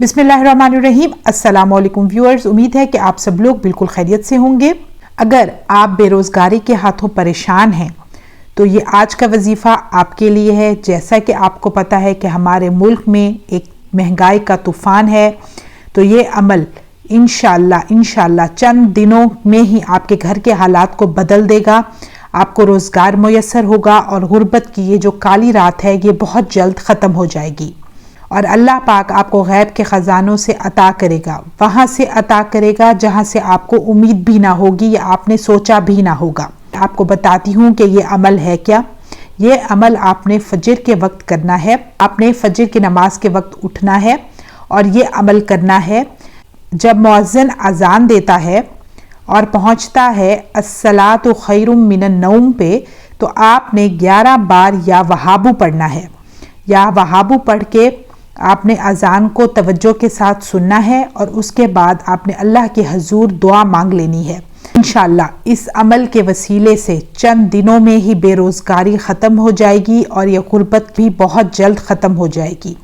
बिस्मिल्लाहिर्रहमानिर्रहीम। अस्सलाम वालेकुम व्यूअर्स, उम्मीद है कि आप सब लोग बिल्कुल खैरियत से होंगे। अगर आप बेरोज़गारी के हाथों परेशान हैं तो ये आज का वजीफ़ा आपके लिए है। जैसा कि आपको पता है कि हमारे मुल्क में एक महंगाई का तूफ़ान है, तो ये अमल इंशाअल्लाह चंद दिनों में ही आपके घर के हालात को बदल देगा। आपको रोज़गार मुयस्सर होगा और गुर्बत की ये जो काली रात है ये बहुत जल्द ख़त्म हो जाएगी और अल्लाह पाक आपको गैब के ख़जानों से अता करेगा, वहाँ से अता करेगा जहाँ से आपको उम्मीद भी ना होगी या आपने सोचा भी ना होगा। आपको बताती हूँ कि ये अमल है क्या। ये अमल आपने फजर के वक्त करना है। आपने फजर की नमाज के वक्त उठना है और ये अमल करना है। जब मुअज्जिन अजान देता है और पहुँचता है अस्सलातु खैरुम मिनन नौम पे, तो आपने 11 बार या वहाबू पढ़ना है। या वहाबू पढ़ के आपने अजान को तवज्जो के साथ सुनना है और उसके बाद आपने अल्लाह के हजूर दुआ मांग लेनी है। इंशाअल्लाह इस अमल के वसीले से चंद दिनों में ही बेरोज़गारी ख़त्म हो जाएगी और ये गुर्बत भी बहुत जल्द ख़त्म हो जाएगी।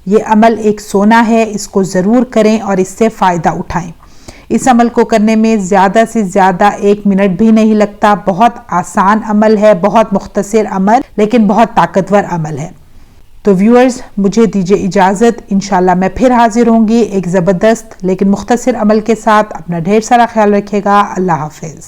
ये अमल एक सोना है, इसको ज़रूर करें और इससे फ़ायदा उठाएं। इस अमल को करने में ज़्यादा से ज़्यादा 1 मिनट भी नहीं लगता। बहुत आसान अमल है, बहुत मुख्तसर अमल, लेकिन बहुत ताकतवर अमल है। तो व्यूअर्स, मुझे दीजिए इजाज़त। इंशाल्लाह मैं फिर हाजिर होंगी एक ज़बरदस्त लेकिन मुख्तसर अमल के साथ। अपना ढेर सारा ख्याल रखिएगा। अल्लाह हाफिज़।